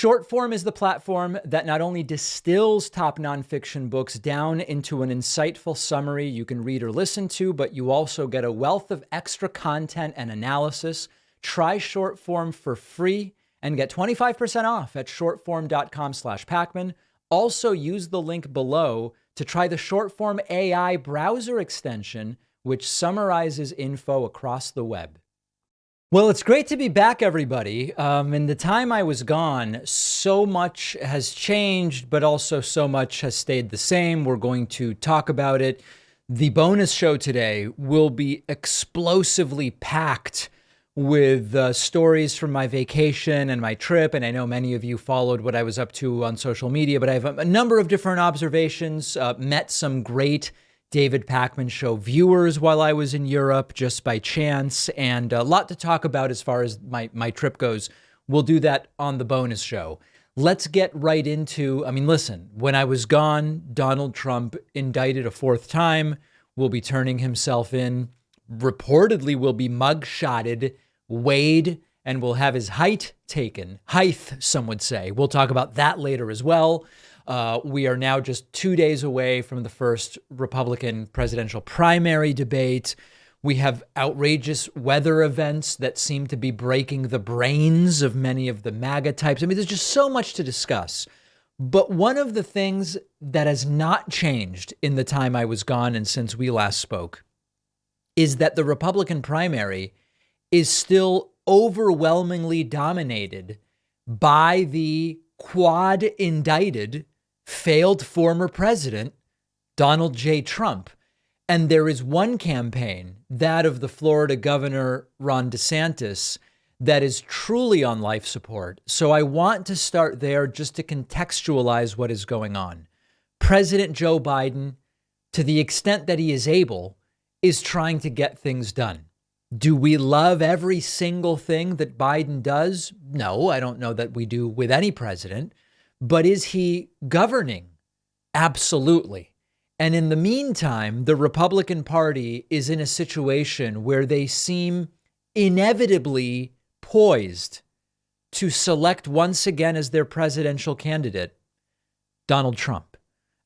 Shortform is the platform that not only distills top nonfiction books down into an insightful summary you can read or listen to, but you also get a wealth of extra content and analysis. Try Shortform for free and get 25% off at shortform.com/Pacman. Also use the link below to try the Shortform AI browser extension, which summarizes info across the web. Well, it's great to be back, everybody. In the time I was gone, so much has changed, but also so much has stayed the same. We're going to talk about it. The bonus show today will be explosively packed with stories from my vacation and my trip. And I know many of you followed what I was up to on social media, but I have a number of different observations, met some great David Pakman Show viewers while I was in Europe just by chance, and a lot to talk about as far as my trip goes. We'll do that on the bonus show. Let's get right into, listen, when I was gone, Donald Trump indicted a fourth time, will be turning himself in, reportedly will be mugshotted, weighed, and will have his height taken. Height, some would say. We'll talk about that later as well. We are now just 2 days away from the first Republican presidential primary debate. We have outrageous weather events that seem to be breaking the brains of many of the MAGA types. There's just so much to discuss. But one of the things that has not changed in the time I was gone and since we last spoke is that the Republican primary is still overwhelmingly dominated by the quad indicted failed former president, Donald J. Trump. And there is one campaign, that of the Florida governor, Ron DeSantis, that is truly on life support. So I want to start there just to contextualize what is going on. President Joe Biden, to the extent that he is able, is trying to get things done. Do we love every single thing that Biden does? No, I don't know that we do with any president. But is he governing? Absolutely. And in the meantime, the Republican Party is in a situation where they seem inevitably poised to select once again as their presidential candidate, Donald Trump,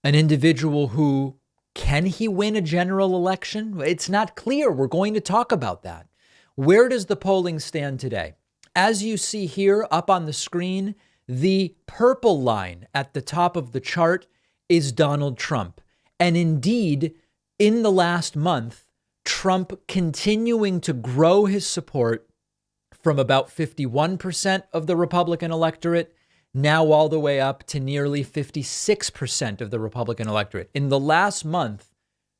an individual who, can he win a general election? It's not clear. We're going to talk about that. Where does the polling stand today? As you see here up on the screen, the purple line at the top of the chart is Donald Trump. And indeed, in the last month, Trump continuing to grow his support from about 51% of the Republican electorate, now all the way up to nearly 56% of the Republican electorate. In the last month,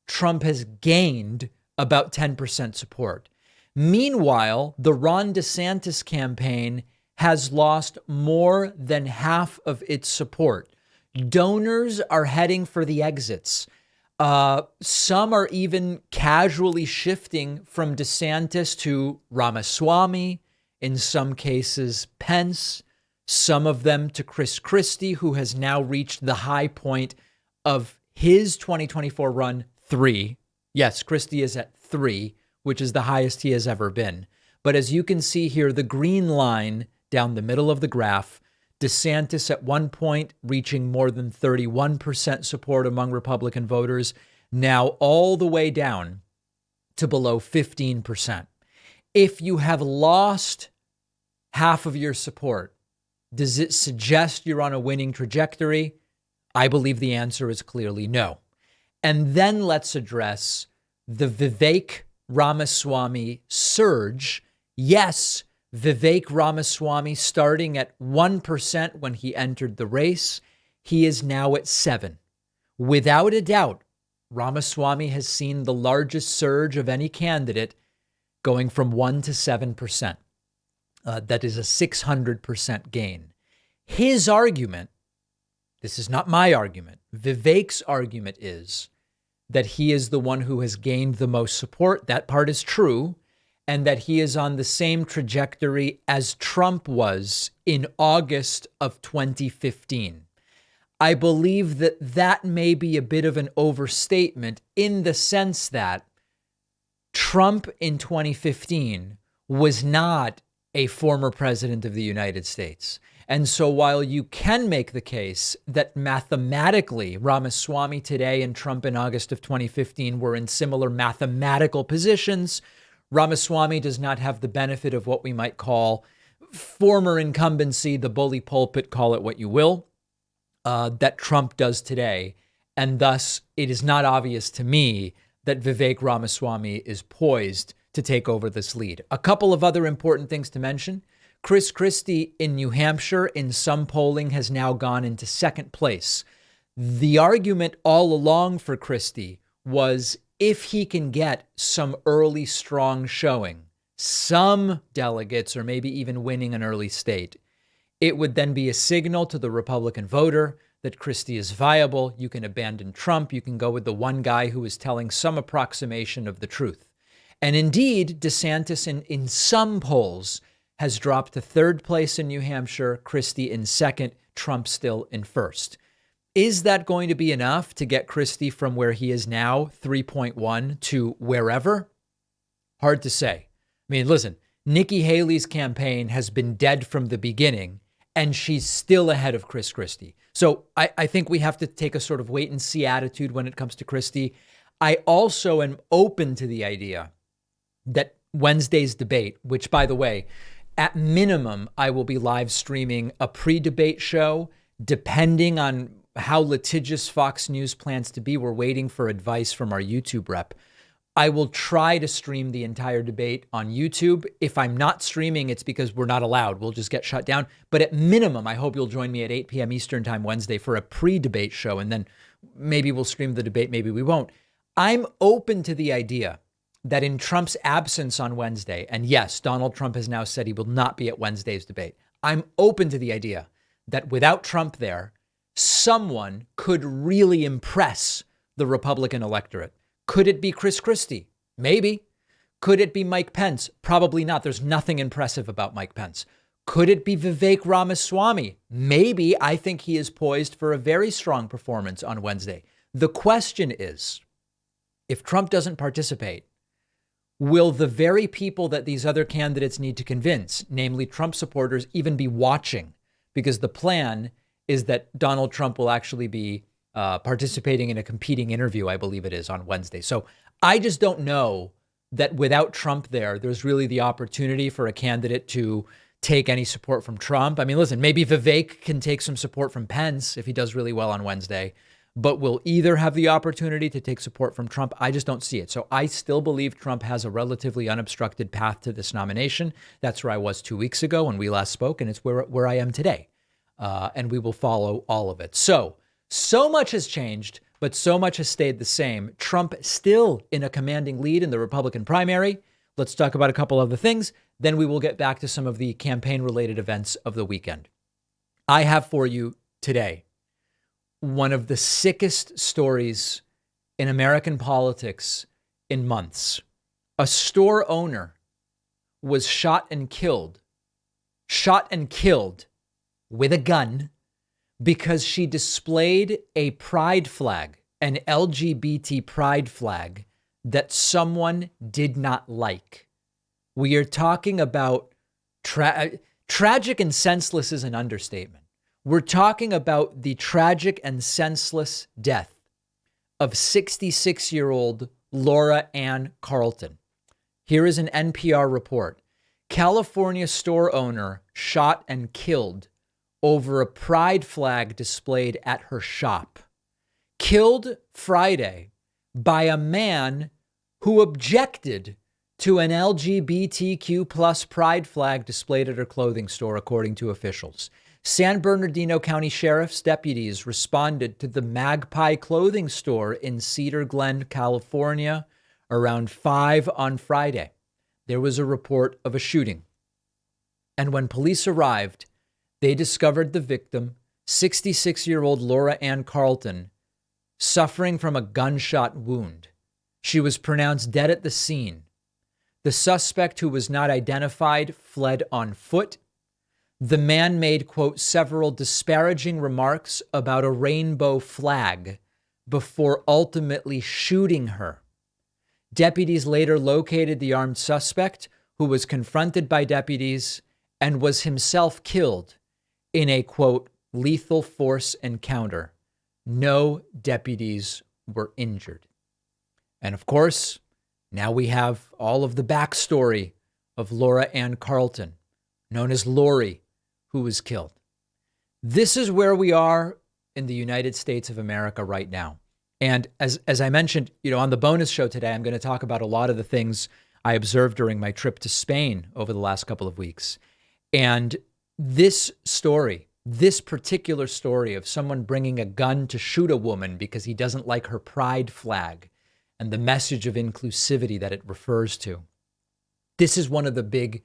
Trump has gained about 10% support. Meanwhile, the Ron DeSantis campaign has lost more than half of its support. Donors are heading for the exits. Some are even casually shifting from DeSantis to Ramaswamy, in some cases Pence, some of them to Chris Christie, who has now reached the high point of his 2024 run, 3. Yes, Christie is at 3, which is the highest he has ever been. But as you can see here, the green line down the middle of the graph, DeSantis at one point reaching more than 31% support among Republican voters, now all the way down to below 15%. If you have lost half of your support, does it suggest you're on a winning trajectory? I believe the answer is clearly no. And then let's address the Vivek Ramaswamy surge. Yes, Vivek Ramaswamy starting at 1% when he entered the race. He is now at 7%. Without a doubt, Ramaswamy has seen the largest surge of any candidate, going from 1% to 7%. That is a 600% gain. His argument, this is not my argument, Vivek's argument is that he is the one who has gained the most support. That part is true. And that he is on the same trajectory as Trump was in August of 2015. I believe that that may be a bit of an overstatement in the sense that Trump in 2015 was not a former president of the United States. And so while you can make the case that mathematically Ramaswamy today and Trump in August of 2015 were in similar mathematical positions, Ramaswamy does not have the benefit of what we might call former incumbency, the bully pulpit, call it what you will, that Trump does today. And thus, it is not obvious to me that Vivek Ramaswamy is poised to take over this lead. A couple of other important things to mention. Chris Christie in New Hampshire in some polling has now gone into second place. The argument all along for Christie was if he can get some early strong showing, some delegates or maybe even winning an early state, it would then be a signal to the Republican voter that Christie is viable. You can abandon Trump. You can go with the one guy who is telling some approximation of the truth. And indeed, DeSantis in some polls has dropped to third place in New Hampshire, Christie in second, Trump still in first. Is that going to be enough to get Christie from where he is now, 3.1, to wherever? Hard to say. I mean, listen, Nikki Haley's campaign has been dead from the beginning, and she's still ahead of Chris Christie. So I think we have to take a sort of wait and see attitude when it comes to Christie. I also am open to the idea that Wednesday's debate, which, by the way, at minimum, I will be live streaming a pre-debate show, depending on how litigious Fox News plans to be. We're waiting for advice from our YouTube rep. I will try to stream the entire debate on YouTube. If I'm not streaming, it's because we're not allowed. We'll just get shut down. But at minimum, I hope you'll join me at 8 p.m. Eastern time Wednesday for a pre-debate show. And then maybe we'll stream the debate. Maybe we won't. I'm open to the idea that in Trump's absence on Wednesday, and yes, Donald Trump has now said he will not be at Wednesday's debate. I'm open to the idea that without Trump there, someone could really impress the Republican electorate. Could it be Chris Christie? Maybe. Could it be Mike Pence? Probably not. There's nothing impressive about Mike Pence. Could it be Vivek Ramaswamy? Maybe. I think he is poised for a very strong performance on Wednesday. The question is, if Trump doesn't participate, will the very people that these other candidates need to convince, namely Trump supporters, even be watching? Because the plan is that Donald Trump will actually be participating in a competing interview, I believe it is, on Wednesday. So I just don't know that without Trump there's really the opportunity for a candidate to take any support from Trump. I mean, listen, maybe Vivek can take some support from Pence if he does really well on Wednesday, but will either have the opportunity to take support from Trump? I just don't see it. So I still believe Trump has a relatively unobstructed path to this nomination. That's where I was 2 weeks ago when we last spoke, and it's where I am today. And we will follow all of it. So much has changed, but so much has stayed the same. Trump still in a commanding lead in the Republican primary. Let's talk about a couple other things. Then we will get back to some of the campaign-related events of the weekend. I have for you today one of the sickest stories in American politics in months. A store owner was shot and killed with a gun because she displayed a pride flag, an LGBT pride flag that someone did not like. We are talking about tragic and senseless is an understatement. We're talking about the tragic and senseless death of 66-year-old Laura Ann Carlton. Here is an NPR report. California store owner shot and killed over a pride flag displayed at her shop. Killed Friday by a man who objected to an LGBTQ plus pride flag displayed at her clothing store, according to officials. San Bernardino County Sheriff's deputies responded to the Magpie clothing store in Cedar Glen, California, around 5 on Friday. There was a report of a shooting. And when police arrived, they discovered the victim, 66-year-old Laura Ann Carlton, suffering from a gunshot wound. She was pronounced dead at the scene. The suspect, who was not identified, fled on foot. The man made, quote, several disparaging remarks about a rainbow flag before ultimately shooting her. Deputies later located the armed suspect, who was confronted by deputies and was himself killed in a, quote, lethal force encounter. No deputies were injured. And of course, now we have all of the backstory of Laura Ann Carlton, known as Lori, who was killed. This is where we are in the United States of America right now. And as I mentioned, on the bonus show today, I'm going to talk about a lot of the things I observed during my trip to Spain over the last couple of weeks. And this story, this particular story of someone bringing a gun to shoot a woman because he doesn't like her pride flag and the message of inclusivity that it refers to. This is one of the big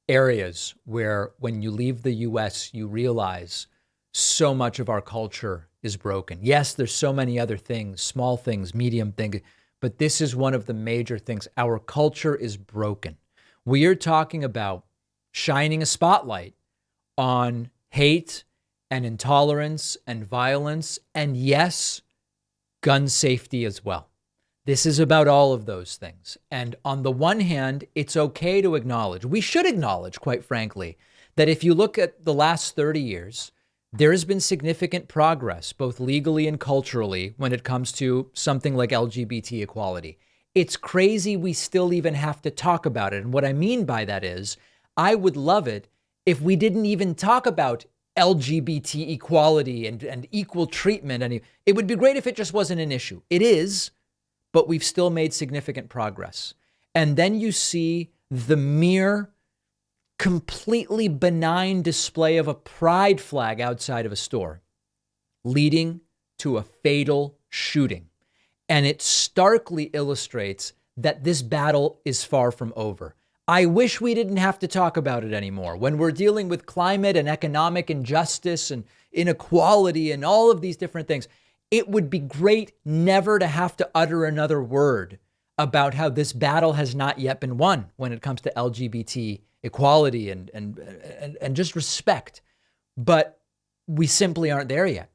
areas where when you leave the US, you realize so much of our culture is broken. Yes, there's so many other things, small things, medium things, but this is one of the major things. Our culture is broken. We are talking about shining a spotlight on hate and intolerance and violence, and yes, gun safety as well. This is about all of those things. And on the one hand, it's okay to acknowledge, we should acknowledge, quite frankly, that if you look at the last 30 years, there has been significant progress, both legally and culturally, when it comes to something like LGBT equality. It's crazy we still even have to talk about it. And what I mean by that is, I would love it if we didn't even talk about LGBT equality and equal treatment. And it would be great if it just wasn't an issue. It is, but we've still made significant progress. And then you see the mere completely benign display of a pride flag outside of a store, leading to a fatal shooting. And it starkly illustrates that this battle is far from over. I wish we didn't have to talk about it anymore. When we're dealing with climate and economic injustice and inequality and all of these different things, it would be great never to have to utter another word about how this battle has not yet been won when it comes to LGBT equality and just respect. But we simply aren't there yet.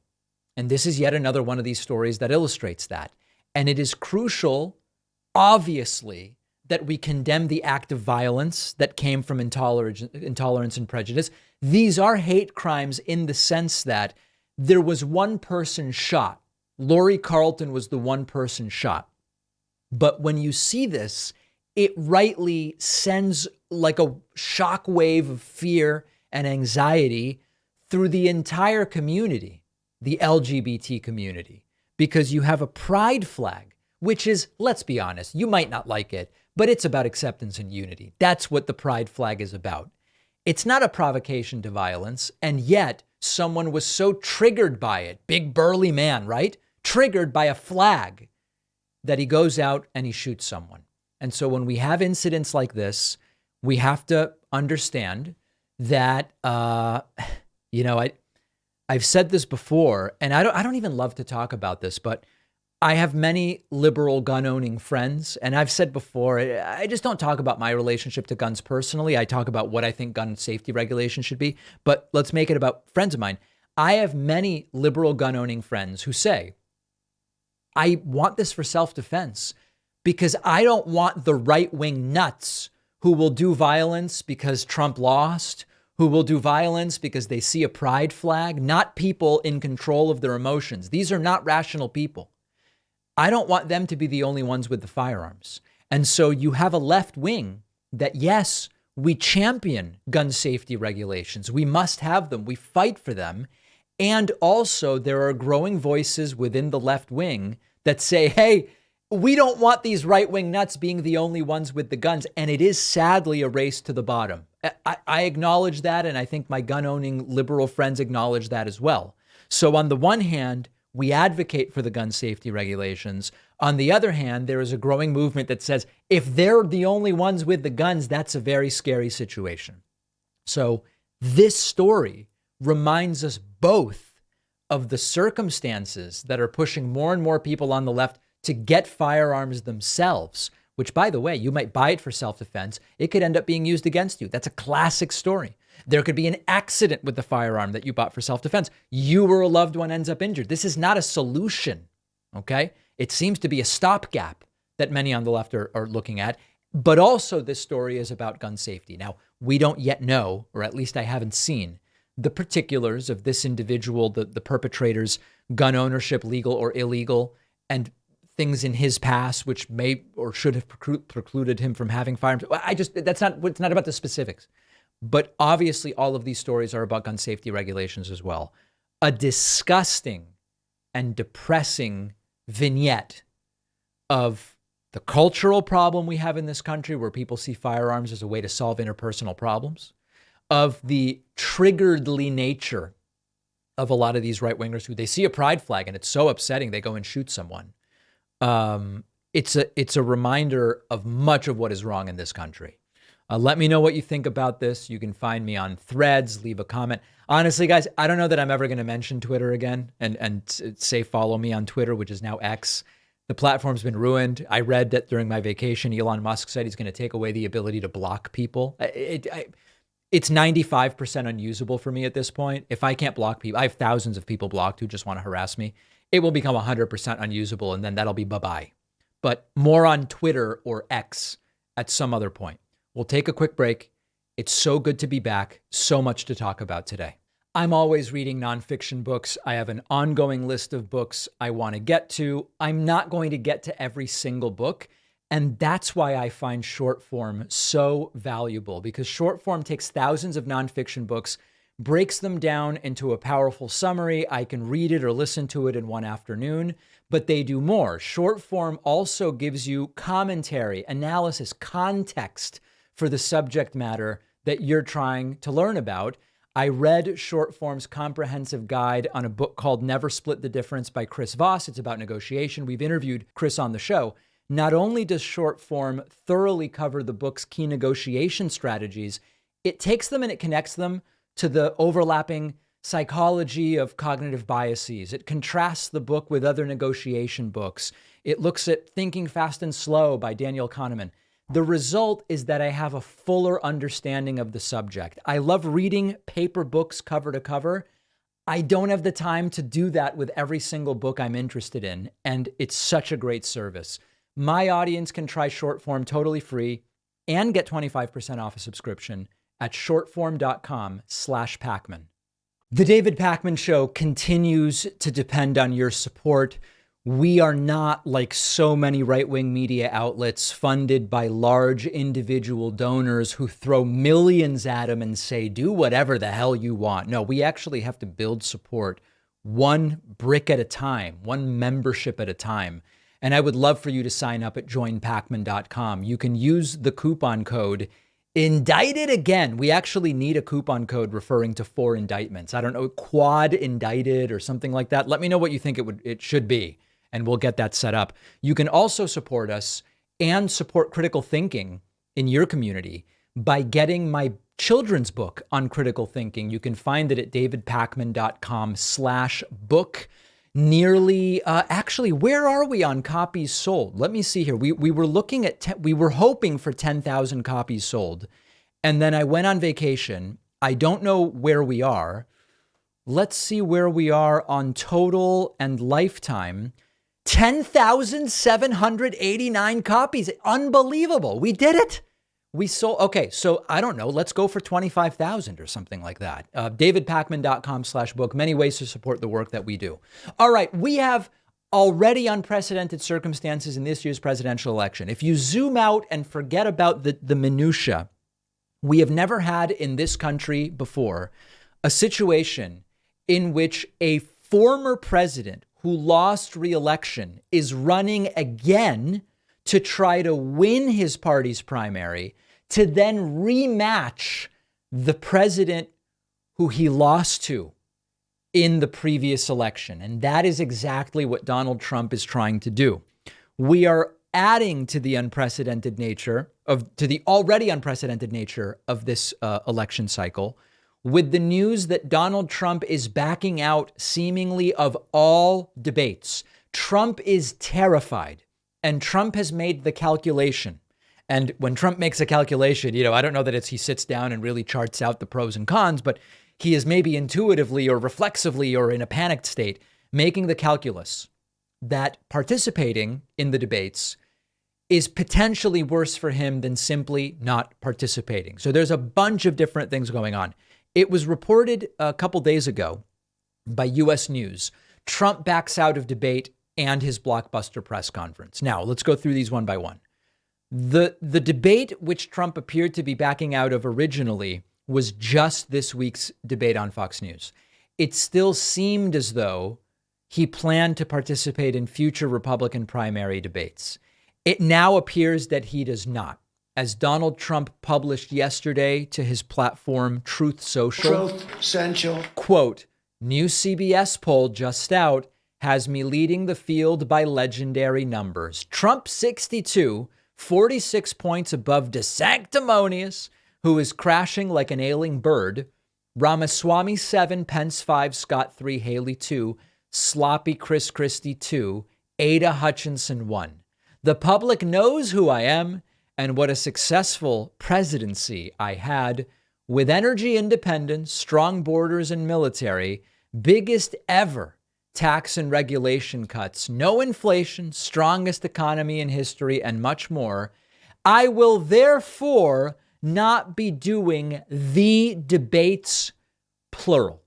And this is yet another one of these stories that illustrates that. And it is crucial, obviously, that we condemn the act of violence that came from intolerance and prejudice. These are hate crimes in the sense that there was one person shot. Lori Carlton was the one person shot. But when you see this, it rightly sends like a shockwave of fear and anxiety through the entire community, the LGBT community, because you have a pride flag, which is, let's be honest, you might not like it, but it's about acceptance and unity. That's what the pride flag is about. It's not a provocation to violence, and yet someone was so triggered by it, big burly man, right? Triggered by a flag, that he goes out and he shoots someone. And so when we have incidents like this, we have to understand that, I've said this before, and I don't even love to talk about this, but I have many liberal gun-owning friends, and I've said before, I just don't talk about my relationship to guns personally. I talk about what I think gun safety regulation should be, but let's make it about friends of mine. I have many liberal gun-owning friends who say, I want this for self-defense because I don't want the right-wing nuts who will do violence because Trump lost, who will do violence because they see a pride flag, not people in control of their emotions. These are not rational people. I don't want them to be the only ones with the firearms. And so you have a left wing that, yes, we champion gun safety regulations. We must have them. We fight for them. And also there are growing voices within the left wing that say, hey, we don't want these right-wing nuts being the only ones with the guns. And it is sadly a race to the bottom. I acknowledge that. And I think my gun-owning liberal friends acknowledge that as well. So on the one hand, we advocate for the gun safety regulations. On the other hand, there is a growing movement that says, if they're the only ones with the guns, that's a very scary situation. So this story reminds us both of the circumstances that are pushing more and more people on the left to get firearms themselves, which, by the way, you might buy it for self-defense. It could end up being used against you. That's a classic story. There could be an accident with the firearm that you bought for self-defense. You or a loved one ends up injured. This is not a solution, okay? It seems to be a stopgap that many on the left are looking at. But also this story is about gun safety. Now, we don't yet know, or at least I haven't seen, the particulars of this individual, the perpetrator's gun ownership, legal or illegal, and things in his past which may or should have precluded him from having firearms. It's not about the specifics. But obviously all of these stories are about gun safety regulations as well. A disgusting and depressing vignette of the cultural problem we have in this country where people see firearms as a way to solve interpersonal problems, of the triggeredly nature of a lot of these right-wingers who they see a pride flag and it's so upsetting they go and shoot someone. It's a reminder of much of what is wrong in this country. Let me know what you think about this. You can find me on Threads, leave a comment. Honestly, guys, I don't know that I'm ever going to mention Twitter again and say follow me on Twitter, which is now X. The platform's been ruined. I read that during my vacation, Elon Musk said he's going to take away the ability to block people. It's 95% unusable for me at this point. If I can't block people, I have thousands of people blocked who just want to harass me. It will become 100% unusable, and then that'll be bye-bye. But more on Twitter or X at some other point. We'll take a quick break. It's so good to be back. So much to talk about today. I'm always reading nonfiction books. I have an ongoing list of books I want to get to. I'm not going to get to every single book. And that's why I find short form so valuable, because short form takes thousands of nonfiction books, breaks them down into a powerful summary. I can read it or listen to it in one afternoon, but they do more. Short form also gives you commentary, analysis, context for the subject matter that you're trying to learn about. I read short form's comprehensive guide on a book called Never Split the Difference by Chris Voss. It's about negotiation. We've interviewed Chris on the show. Not only does short form thoroughly cover the book's key negotiation strategies, it takes them and it connects them to the overlapping psychology of cognitive biases. It contrasts the book with other negotiation books. It looks at Thinking Fast and Slow by Daniel Kahneman. The result is that I have a fuller understanding of the subject. I love reading paper books cover to cover. I don't have the time to do that with every single book I'm interested in, and it's such a great service. My audience can try short form totally free and get 25% off a subscription at shortform.com/Pacman. The David Pacman Show continues to depend on your support. We are not, like so many right-wing media outlets, funded by large individual donors who throw millions at them and say, do whatever the hell you want. No, we actually have to build support one brick at a time, one membership at a time. And I would love for you to sign up at joinpacman.com. You can use the coupon code indicted again. We actually need a coupon code referring to 4 indictments. I don't know, quad indicted or something like that. Let me know what you think it should be, and we'll get that set up. You can also support us and support critical thinking in your community by getting my children's book on critical thinking. You can find it at davidpacman.com/book. Nearly, actually, where are we on copies sold? Let me see here. We were looking at, we were hoping for 10,000 copies sold. And then I went on vacation. I don't know where we are. Let's see where we are on total and lifetime. 10,789 copies. Unbelievable. We did it. We sold. Okay. So I don't know. Let's go for 25,000 or something like that. davidpacman.com/book. Many ways to support the work that we do. All right. We have already unprecedented circumstances in this year's presidential election. If you zoom out and forget about the minutia, we have never had in this country before a situation in which a former president who lost re-election is running again to try to win his party's primary, to then rematch the president who he lost to in the previous election. And that is exactly what Donald Trump is trying to do. We are adding to the already unprecedented nature of this election cycle with the news that Donald Trump is backing out seemingly of all debates. Trump is terrified, and Trump has made the calculation. And when Trump makes a calculation, I don't know that he sits down and really charts out the pros and cons, but he is maybe intuitively or reflexively or in a panicked state making the calculus that participating in the debates is potentially worse for him than simply not participating. So there's a bunch of different things going on. It was reported a couple days ago by U.S. News. Trump backs out of debate and his blockbuster press conference. Now, let's go through these one by one. The debate which Trump appeared to be backing out of originally was just this week's debate on Fox News. It still seemed as though he planned to participate in future Republican primary debates. It now appears that he does not. As Donald Trump published yesterday to his platform, Truth Social, quote, new CBS poll just out has me leading the field by legendary numbers. Trump 62, 46 points above DeSanctimonious, who is crashing like an ailing bird. Ramaswamy 7, Pence 5, Scott 3, Haley 2, sloppy Chris Christie 2, Ada Hutchinson 1. The public knows who I am and what a successful presidency I had with energy independence, strong borders and military, biggest ever tax and regulation cuts, no inflation, strongest economy in history, and much more. I will therefore not be doing the debates, plural.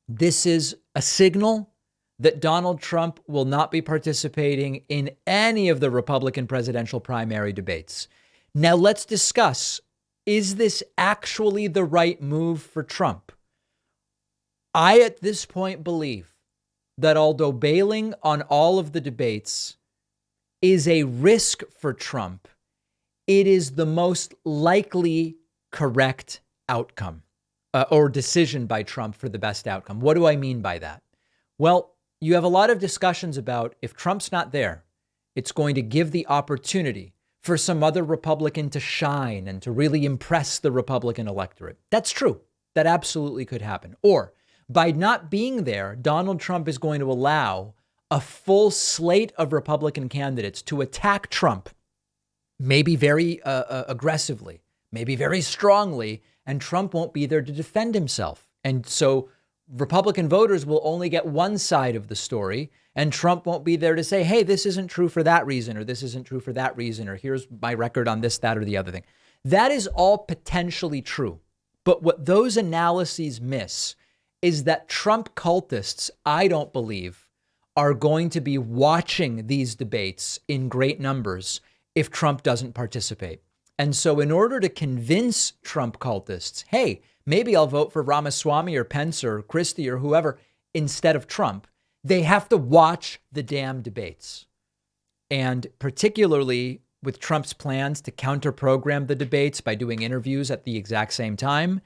This is a signal that Donald Trump will not be participating in any of the Republican presidential primary debates. Now let's discuss, is this actually the right move for Trump? I, at this point, believe that although bailing on all of the debates is a risk for Trump, it is the most likely correct outcome or decision by Trump for the best outcome. What do I mean by that? Well, you have a lot of discussions about if Trump's not there, it's going to give the opportunity for some other Republican to shine and to really impress the Republican electorate. That's true. That absolutely could happen. Or by not being there, Donald Trump is going to allow a full slate of Republican candidates to attack Trump, maybe very aggressively, maybe very strongly, and Trump won't be there to defend himself. And so Republican voters will only get one side of the story, and Trump won't be there to say, hey, this isn't true for that reason, or this isn't true for that reason, or here's my record on this, that, or the other thing. That is all potentially true. But what those analyses miss is that Trump cultists, I don't believe, are going to be watching these debates in great numbers if Trump doesn't participate. And so in order to convince Trump cultists, hey, maybe I'll vote for Ramaswamy or Pence or Christie or whoever instead of Trump, they have to watch the damn debates. And particularly with Trump's plans to counter-program the debates by doing interviews at the exact same time,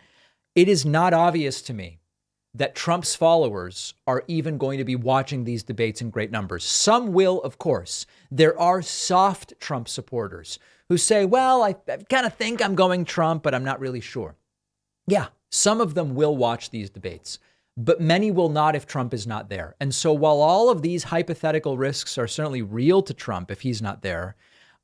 it is not obvious to me that Trump's followers are even going to be watching these debates in great numbers. Some will, of course. There are soft Trump supporters who say, well, I kind of think I'm going Trump, but I'm not really sure. Yeah, some of them will watch these debates, but many will not if Trump is not there. And so while all of these hypothetical risks are certainly real to Trump if he's not there,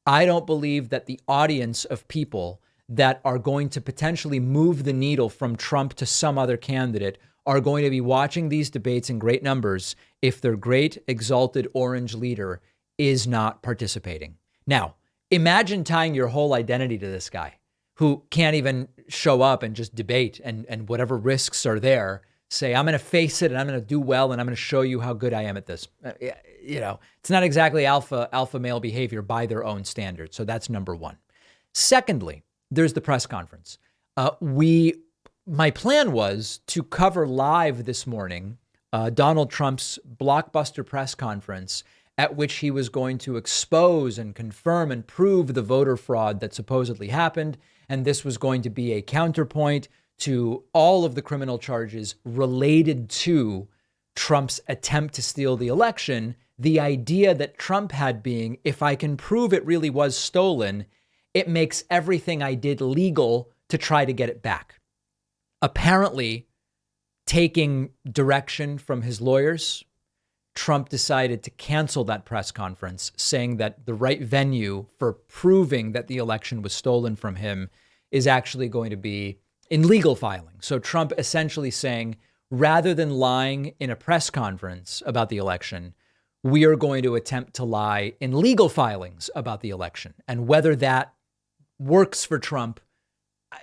I don't believe that the audience of people that are going to potentially move the needle from Trump to some other candidate are going to be watching these debates in great numbers if their great exalted orange leader is not participating. Now, imagine tying your whole identity to this guy who can't even show up and just debate and whatever risks are there, say, I'm going to face it and I'm going to do well and I'm going to show you how good I am at this. It's not exactly alpha male behavior by their own standards. So that's number one. Secondly, there's the press conference. My plan was to cover live this morning Donald Trump's blockbuster press conference at which he was going to expose and confirm and prove the voter fraud that supposedly happened. And this was going to be a counterpoint to all of the criminal charges related to Trump's attempt to steal the election. The idea that Trump had being, if I can prove it really was stolen, it makes everything I did legal to try to get it back. Apparently, taking direction from his lawyers, Trump decided to cancel that press conference, saying that the right venue for proving that the election was stolen from him is actually going to be in legal filing. So Trump essentially saying, rather than lying in a press conference about the election, we are going to attempt to lie in legal filings about the election. And whether that works for Trump,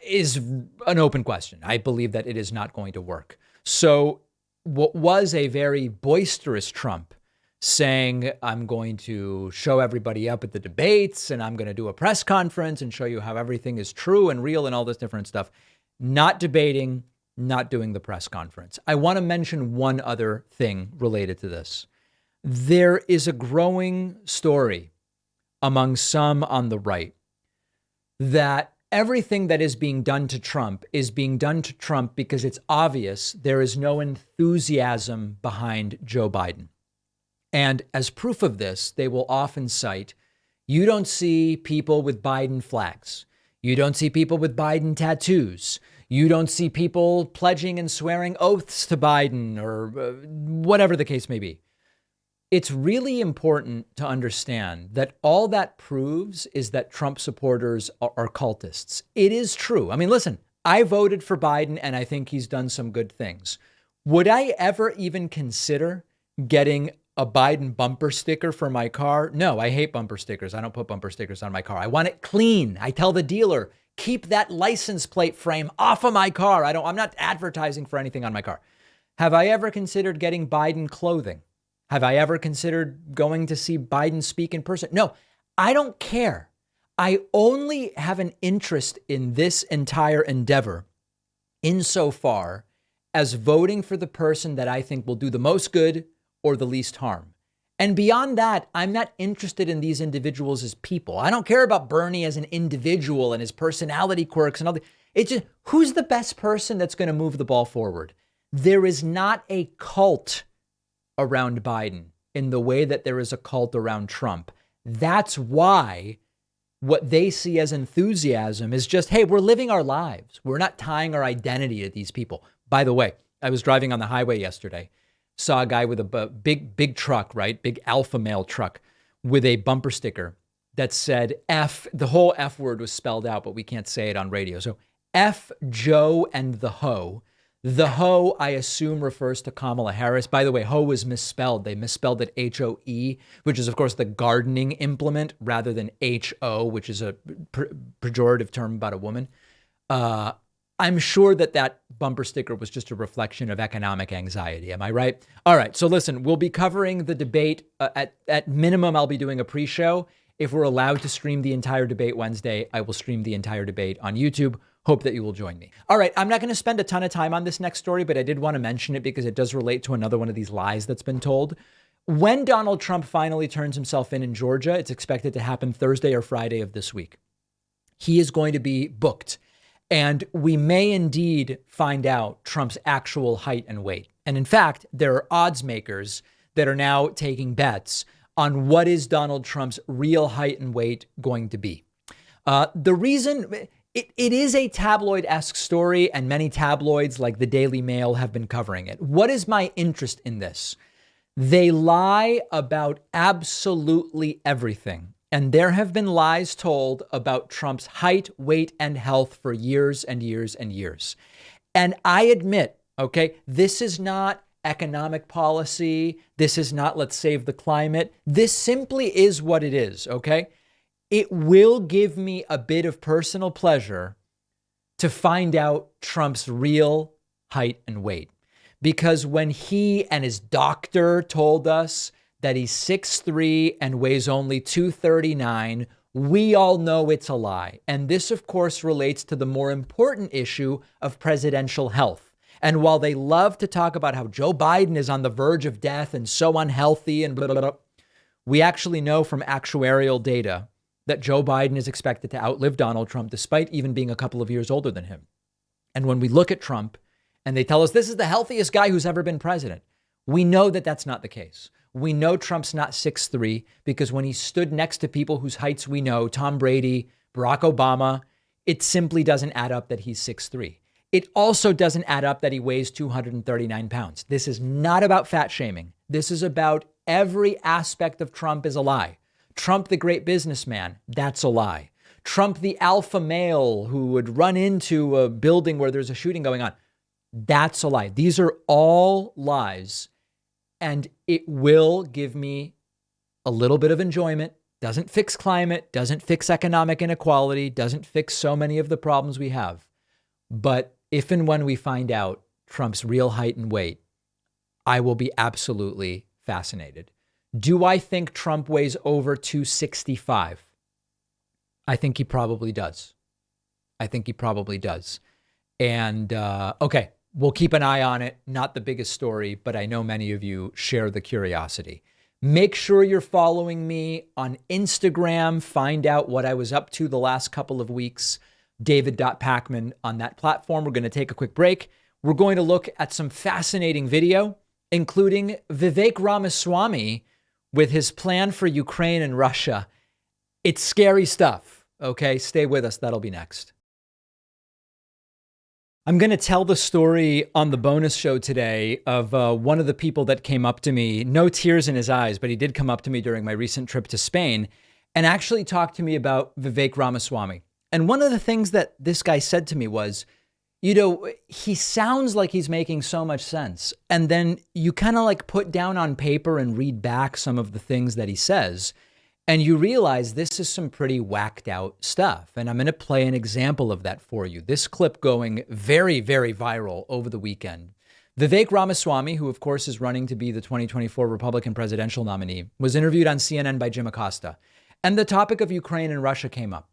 is an open question. I believe that it is not going to work. So what was a very boisterous Trump saying, I'm going to show everybody up at the debates and I'm going to do a press conference and show you how everything is true and real and all this different stuff, not debating, not doing the press conference. I want to mention one other thing related to this. There is a growing story among some on the right that everything that is being done to Trump is being done to Trump because it's obvious there is no enthusiasm behind Joe Biden. And as proof of this, they will often cite, you don't see people with Biden flags. You don't see people with Biden tattoos. You don't see people pledging and swearing oaths to Biden or whatever the case may be. It's really important to understand that all that proves is that Trump supporters are cultists. It is true. I mean, listen, I voted for Biden and I think he's done some good things. Would I ever even consider getting a Biden bumper sticker for my car? No, I hate bumper stickers. I don't put bumper stickers on my car. I want it clean. I tell the dealer, keep that license plate frame off of my car. I'm not advertising for anything on my car. Have I ever considered getting Biden clothing? Have I ever considered going to see Biden speak in person? No, I don't care. I only have an interest in this entire endeavor insofar as voting for the person that I think will do the most good or the least harm. And beyond that, I'm not interested in these individuals as people. I don't care about Bernie as an individual and his personality quirks and all that. It's just, who's the best person that's going to move the ball forward? There is not a cult around Biden in the way that there is a cult around Trump. That's why what they see as enthusiasm is just, hey, we're living our lives. We're not tying our identity to these people. By the way, I was driving on the highway yesterday, saw a guy with a big truck, right? Big alpha male truck with a bumper sticker that said F, the whole F word was spelled out, but we can't say it on radio. So F Joe and the Ho. The Ho, I assume, refers to Kamala Harris. By the way, Ho was misspelled. They misspelled it H-O-E, which is, of course, the gardening implement rather than H-O, which is a pejorative term about a woman. I'm sure that bumper sticker was just a reflection of economic anxiety. Am I right? All right. So listen, we'll be covering the debate. At minimum, I'll be doing a pre-show. If we're allowed to stream the entire debate Wednesday, I will stream the entire debate on YouTube. Hope that you will join me. All right. I'm not going to spend a ton of time on this next story, but I did want to mention it because it does relate to another one of these lies that's been told. When Donald Trump finally turns himself in Georgia, it's expected to happen Thursday or Friday of this week. He is going to be booked. And we may indeed find out Trump's actual height and weight. And in fact, there are odds makers that are now taking bets on what is Donald Trump's real height and weight going to be. The reason it is a tabloid-esque story, and many tabloids like the Daily Mail have been covering it. What is my interest in this? They lie about absolutely everything. And there have been lies told about Trump's height, weight, and health for years and years and years. And I admit, okay, this is not economic policy. This is not let's save the climate. This simply is what it is, okay? It will give me a bit of personal pleasure to find out Trump's real height and weight. Because when he and his doctor told us that he's 6'3" and weighs only 239, we all know it's a lie. And this, of course, relates to the more important issue of presidential health. And while they love to talk about how Joe Biden is on the verge of death and so unhealthy and blah, blah, blah, we actually know from actuarial data that Joe Biden is expected to outlive Donald Trump, despite even being a couple of years older than him. And when we look at Trump and they tell us this is the healthiest guy who's ever been president, we know that that's not the case. We know Trump's not 6'3" because when he stood next to people whose heights we know, Tom Brady, Barack Obama, it simply doesn't add up that he's 6'3". It also doesn't add up that he weighs 239 pounds. This is not about fat shaming. This is about every aspect of Trump is a lie. Trump, the great businessman, that's a lie. Trump, the alpha male who would run into a building where there's a shooting going on, that's a lie. These are all lies. And it will give me a little bit of enjoyment Doesn't fix climate, doesn't fix economic inequality, doesn't fix so many of the problems we have. But if and when we find out Trump's real height and weight, I will be absolutely fascinated. Do I think Trump weighs over 265? I think he probably does. And okay, we'll keep an eye on it. Not the biggest story, but I know many of you share the curiosity. Make sure you're following me on Instagram. Find out what I was up to the last couple of weeks. David.Pacman on that platform. We're going to take a quick break. We're going to look at some fascinating video, including Vivek Ramaswamy with his plan for Ukraine and Russia. It's scary stuff. Okay, stay with us. That'll be next. I'm going to tell the story on the bonus show today of one of the people that came up to me, no tears in his eyes, but he did come up to me during my recent trip to Spain and actually talked to me about Vivek Ramaswamy. And one of the things that this guy said to me was, you know, he sounds like he's making so much sense. And then you kind of like put down on paper and read back some of the things that he says. And you realize this is some pretty whacked out stuff. And I'm going to play an example of that for you. This clip going very, very viral over the weekend. Vivek Ramaswamy, who of course is running to be the 2024 Republican presidential nominee, was interviewed on CNN by Jim Acosta. And the topic of Ukraine and Russia came up.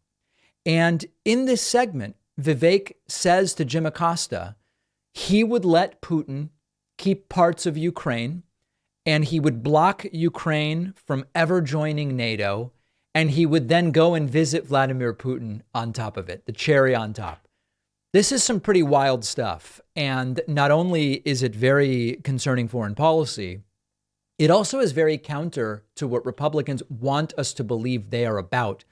And in this segment, Vivek says to Jim Acosta, he would let Putin keep parts of Ukraine, and he would block Ukraine from ever joining NATO, and he would then go and visit Vladimir Putin on top of it, the cherry on top. This is some pretty wild stuff. And not only is it very concerning foreign policy, it also is very counter to what Republicans want us to believe they are about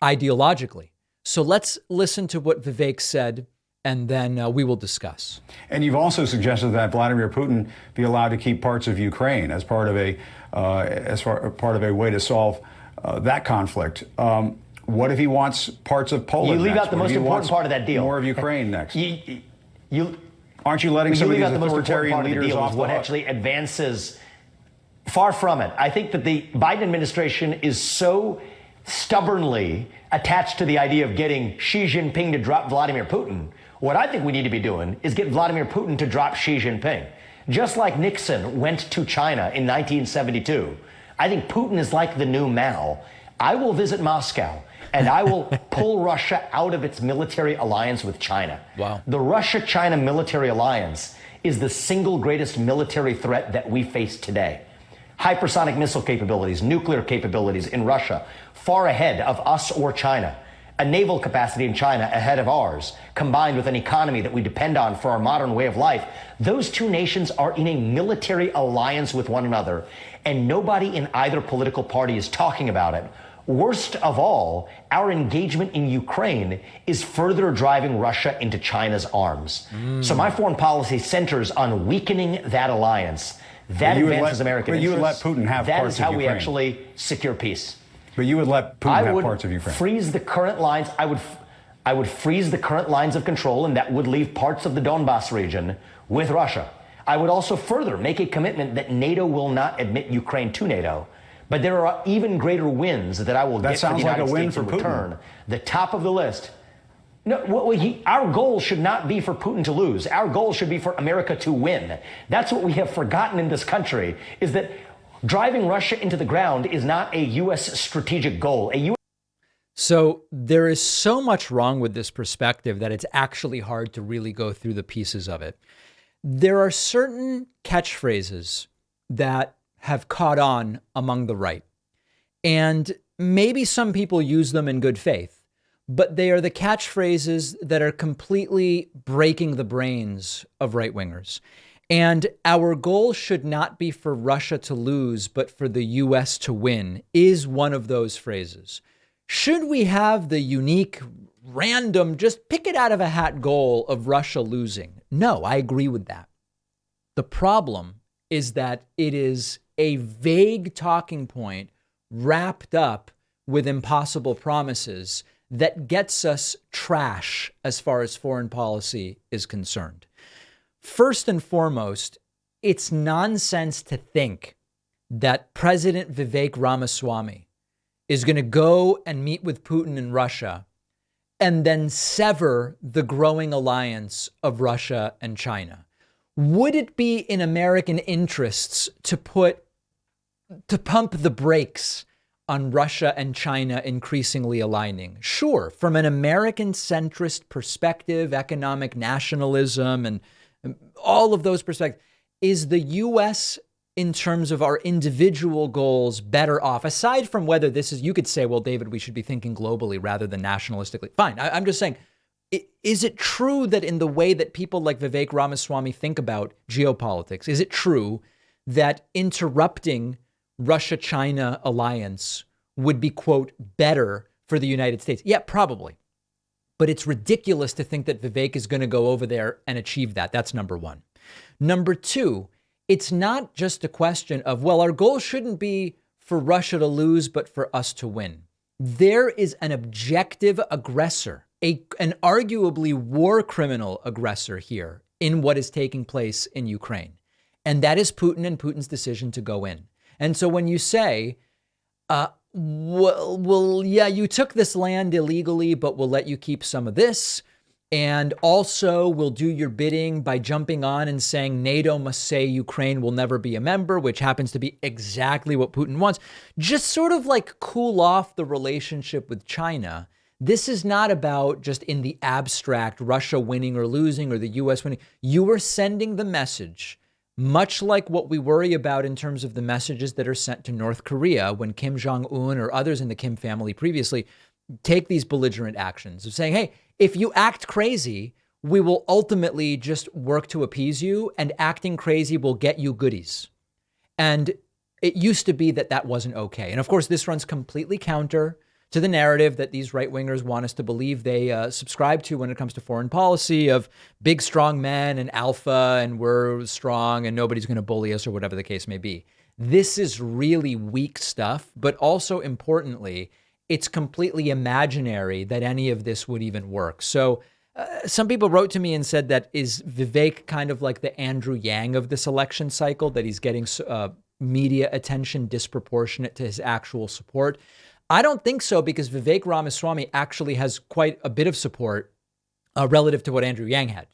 ideologically. So let's listen to what Vivek said, and then we will discuss. And you've also suggested that Vladimir Putin be allowed to keep parts of Ukraine as part of a way to solve that conflict. What if he wants parts of Poland? You leave next? out the most important part of that deal. More of Ukraine next. Aren't you letting some of these the most authoritarian important part leaders of the deal off is the what hook? actually advances? Far from it. I think that the Biden administration is so stubbornly attached to the idea of getting Xi Jinping to drop Vladimir Putin. What I think we need to be doing is get Vladimir Putin to drop Xi Jinping. Just like Nixon went to China in 1972, I think Putin is like the new Mao. I will visit Moscow and I will pull Russia out of its military alliance with China. Wow. The Russia-China military alliance is the single greatest military threat that we face today. Hypersonic missile capabilities, nuclear capabilities in Russia, far ahead of us or China. A naval capacity in China ahead of ours, combined with an economy that we depend on for our modern way of life. Those two nations are in a military alliance with one another, and nobody in either political party is talking about it. Worst of all, our engagement in Ukraine is further driving Russia into China's arms. So my foreign policy centers on weakening that alliance. That advances American interests. But you would let Putin have that parts is how of Ukraine. we actually secure peace. But you would let Putin have parts of Ukraine. Freeze the current lines. I would freeze the current lines of control, and that would leave parts of the Donbass region with Russia. I would also further make a commitment that NATO will not admit Ukraine to NATO. But there are even greater wins that I will get for the United States in return. The top of the list. No, our goal should not be for Putin to lose. Our goal should be for America to win. That's what we have forgotten in this country, is that driving Russia into the ground is not a U.S. strategic goal. So there is so much wrong with this perspective that it's actually hard to really go through the pieces of it. There are certain catchphrases that have caught on among the right, and maybe some people use them in good faith, but they are the catchphrases that are completely breaking the brains of right-wingers. And our goal should not be for Russia to lose, but for the U.S. to win is one of those phrases. Should we have the unique, random, just pick it out of a hat goal of Russia losing? No, I agree with that. The problem is that it is a vague talking point wrapped up with impossible promises that gets us trash as far as foreign policy is concerned. First and foremost, it's nonsense to think that President Vivek Ramaswamy is going to go and meet with Putin in Russia and then sever the growing alliance of Russia and China? Would it be in American interests to pump the brakes on Russia and China increasingly aligning? Sure, from an American centrist perspective, economic nationalism and all of those perspectives, is the U.S. in terms of our individual goals better off? Aside from whether this is, you could say, well, David, we should be thinking globally rather than nationalistically. Fine. I'm just saying, is it true that in the way that people like Vivek Ramaswamy think about geopolitics, is it true that interrupting Russia-China alliance would be, quote, better for the United States? Yeah, probably. But it's ridiculous to think that Vivek is going to go over there and achieve that. That's number one. Number two, it's not just a question of, well, our goal shouldn't be for Russia to lose, but for us to win. There is an objective aggressor, an arguably war criminal aggressor here in what is taking place in Ukraine. And that is Putin and Putin's decision to go in. And so when you say, well, yeah, you took this land illegally, but we'll let you keep some of this. And also we'll do your bidding by jumping on and saying NATO must say Ukraine will never be a member, which happens to be exactly what Putin wants. Just sort of like cool off the relationship with China. This is not about just in the abstract Russia winning or losing or the U.S. winning. You are sending the message, much like what we worry about in terms of the messages that are sent to North Korea when Kim Jong-un or others in the Kim family previously take these belligerent actions of saying, hey, if you act crazy, we will ultimately just work to appease you, and acting crazy will get you goodies. And it used to be that that wasn't okay. And of course, this runs completely counter to the narrative that these right-wingers want us to believe they subscribe to when it comes to foreign policy of big, strong men and alpha, and we're strong and nobody's going to bully us or whatever the case may be. This is really weak stuff, but also importantly, it's completely imaginary that any of this would even work. So some people wrote to me and said that is Vivek kind of like the Andrew Yang of this election cycle, that he's getting media attention disproportionate to his actual support? I don't think so, because Vivek Ramaswamy actually has quite a bit of support relative to what Andrew Yang had,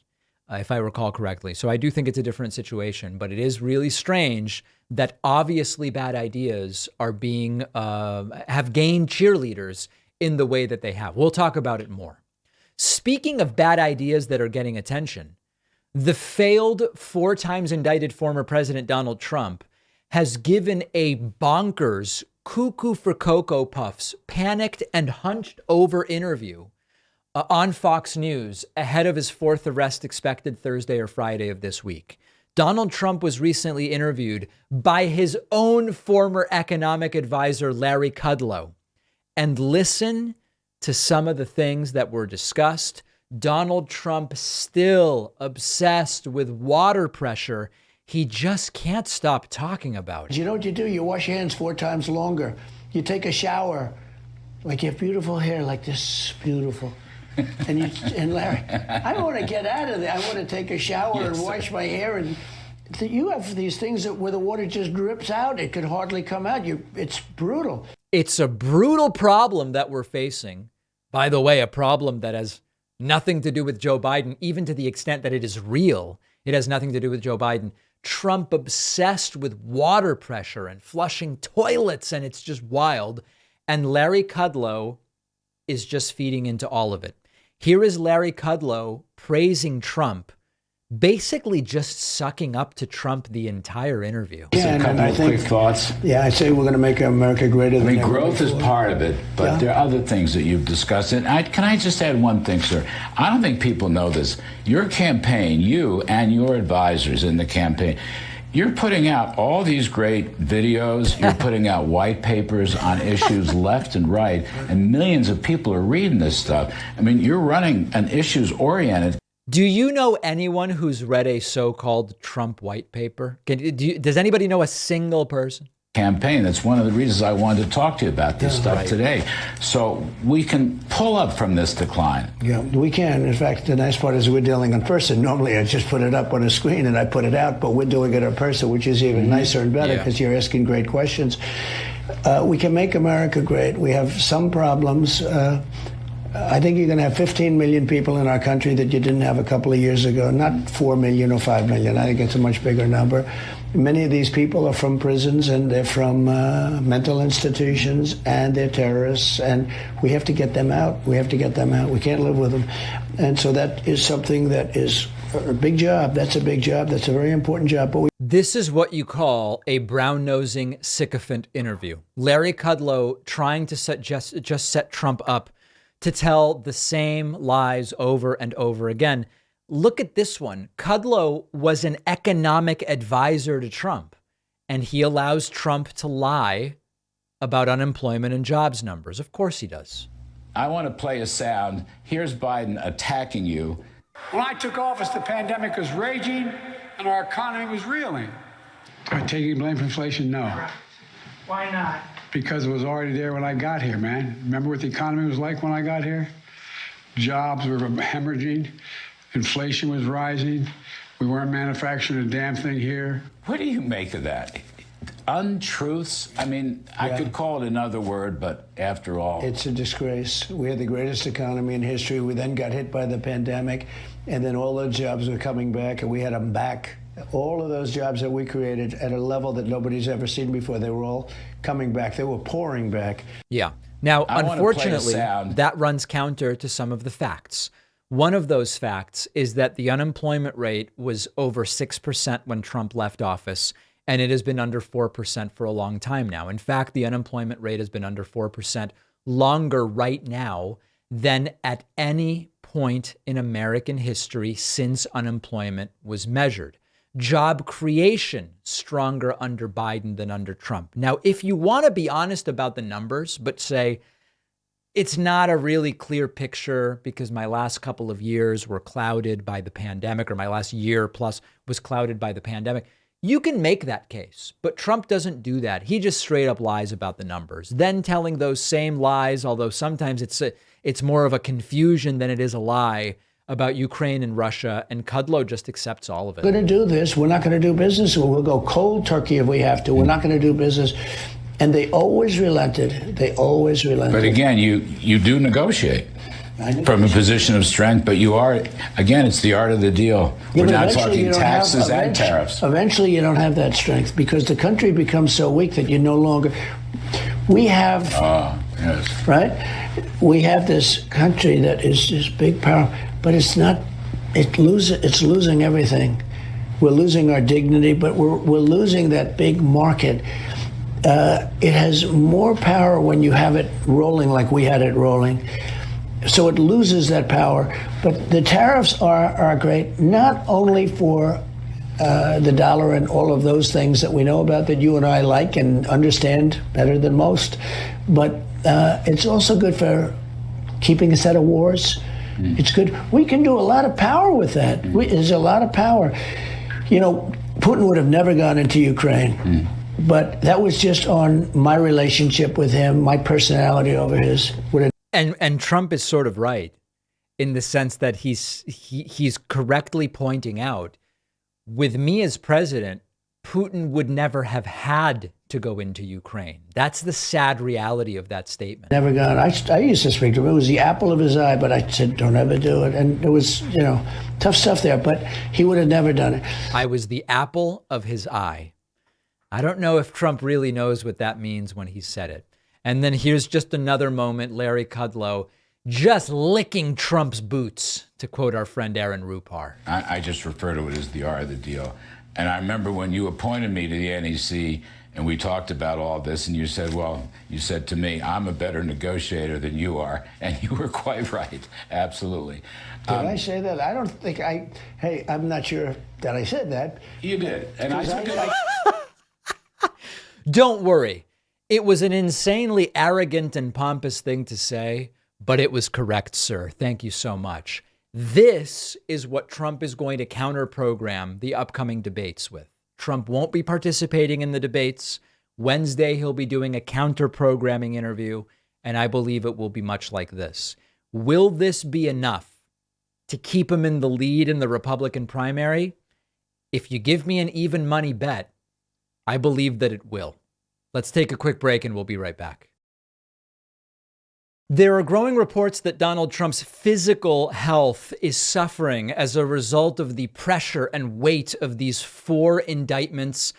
if I recall correctly. So I do think it's a different situation, but it is really strange that obviously bad ideas are being, have gained cheerleaders in the way that they have. We'll talk about it more. Speaking of bad ideas that are getting attention, the failed 4 times indicted former President Donald Trump has given a bonkers, cuckoo for Cocoa Puffs, panicked and hunched over interview on Fox News ahead of his 4th arrest expected Thursday or Friday of this week. Donald Trump was recently interviewed by his own former economic advisor, Larry Kudlow. And listen to some of the things that were discussed. Donald Trump still obsessed with water pressure. He just can't stop talking about it. You know what you do? You wash your hands 4 times longer. You take a shower. Like, you have beautiful hair, like this, beautiful. And Larry, I want to get out of there. I want to take a shower and wash my hair. And you have these things where the water just drips out. It could hardly come out. It's brutal. It's a brutal problem that we're facing. By the way, a problem that has nothing to do with Joe Biden, even to the extent that it is real. It has nothing to do with Joe Biden. Trump obsessed with water pressure and flushing toilets, and it's just wild. And Larry Kudlow is just feeding into all of it. Here is Larry Kudlow praising Trump, basically just sucking up to Trump the entire interview. Yeah, a couple of quick thoughts. Yeah, I say we're going to make America greater than ever growth before. is part of it, but there are other things that you've discussed. And can I just add one thing, sir? I don't think people know this. Your campaign, you and your advisors in the campaign, you're putting out all these great videos. You're putting out white papers on issues left and right, and millions of people are reading this stuff. I mean, you're running an issues-oriented. Do you know anyone who's read a so-called Trump white paper? Does anybody know a single person? campaign. That's one of the reasons I wanted to talk to you about this stuff today. So we can pull up from this decline. Yeah, we can. In fact, the nice part is we're dealing in person. Normally I just put it up on a screen and I put it out, but we're doing it in person, which is even nicer and better because you're asking great questions. We can make America great. We have some problems. I think you're going to have 15 million people in our country that you didn't have a couple of years ago, not 4 million or 5 million. I think it's a much bigger number. Many of these people are from prisons and they're from mental institutions and they're terrorists, and we have to get them out. We have to get them out. We can't live with them. And so that is something that is a big job. That's a big job. That's a very important job. But This is what you call a brown-nosing sycophant interview. Larry Kudlow trying to just set Trump up to tell the same lies over and over again. Look at this one. Kudlow was an economic advisor to Trump, and he allows Trump to lie about unemployment and jobs numbers. Of course he does. I want to play a sound. Here's Biden attacking you. When I took office, the pandemic was raging and our economy was reeling. Am I taking blame for inflation? No. Why not? Because it was already there when I got here, man. Remember what the economy was like when I got here? Jobs were hemorrhaging. Inflation was rising. We weren't manufacturing a damn thing here. What do you make of that? Untruths? I mean, I could call it another word, but after all... It's a disgrace. We had the greatest economy in history. We then got hit by the pandemic, and then all those jobs were coming back, and we had them back. All of those jobs that we created at a level that nobody's ever seen before, they were all coming back. They were pouring back. Yeah. Now, unfortunately, that runs counter to some of the facts. One of those facts is that the unemployment rate was over 6% when Trump left office, and it has been under 4% for a long time now. In fact, the unemployment rate has been under 4% longer right now than at any point in American history since unemployment was measured. Job creation stronger under Biden than under Trump. Now, if you want to be honest about the numbers, but say, it's not a really clear picture because my last couple of years were clouded by the pandemic, or my last year plus was clouded by the pandemic, you can make that case. But Trump doesn't do that. He just straight up lies about the numbers, then telling those same lies, although sometimes it's more of a confusion than it is a lie, about Ukraine and Russia, and Kudlow just accepts all of it. We're going to do this. We're not going to do business. We'll go cold turkey if we have to. We're not going to do business. And they always relented. They always relented. But again, you do negotiate from a position of strength, but you are, again, it's the art of the deal. We're now talking taxes and tariffs. Eventually, you don't have that strength because the country becomes so weak that you no longer... We have... Yes. Right? We have this country that is just big power, but it's not... It's losing everything. We're losing our dignity, but we're losing that big market. It has more power when you have it rolling like we had it rolling. So it loses that power. But the tariffs are great, not only for the dollar and all of those things that we know about that you and I like and understand better than most, but it's also good for keeping us out of wars. It's good. We can do a lot of power with that. There's a lot of power. You know, Putin would have never gone into Ukraine. But that was just on my relationship with him, my personality over his. And Trump is sort of right in the sense that he's correctly pointing out, with me as president, Putin would never have had to go into Ukraine. That's the sad reality of that statement. Never gone. I used to speak to him. It was the apple of his eye, but I said, don't ever do it. And it was, tough stuff there, but he would have never done it. I was the apple of his eye. I don't know if Trump really knows what that means when he said it. And then here's just another moment, Larry Kudlow just licking Trump's boots, to quote our friend Aaron Rupar. I just refer to it as the art of the deal. And I remember when you appointed me to the NEC and we talked about all this, and you said to me, I'm a better negotiator than you are. And you were quite right. Absolutely. Did I say that? I don't think I'm not sure that I said that. You did. And I took it. Don't worry. It was an insanely arrogant and pompous thing to say, but it was correct, sir. Thank you so much. This is what Trump is going to counter-program the upcoming debates with. Trump won't be participating in the debates. Wednesday, he'll be doing a counter-programming interview, and I believe it will be much like this. Will this be enough to keep him in the lead in the Republican primary? If you give me an even money bet, I believe that it will. Let's take a quick break and we'll be right back. There are growing reports that Donald Trump's physical health is suffering as a result of the pressure and weight of these 4 indictments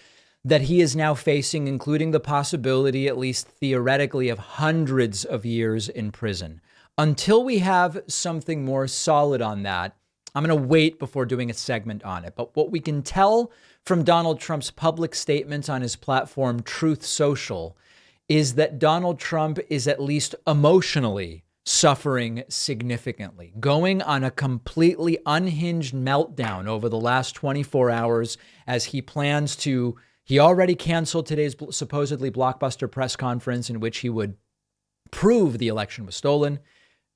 that he is now facing, including the possibility, at least theoretically, of hundreds of years in prison. Until we have something more solid on that, I'm going to wait before doing a segment on it. But what we can tell from Donald Trump's public statements on his platform, Truth Social, is that Donald Trump is at least emotionally suffering significantly, going on a completely unhinged meltdown over the last 24 hours as he plans to, he already canceled today's supposedly blockbuster press conference in which he would prove the election was stolen,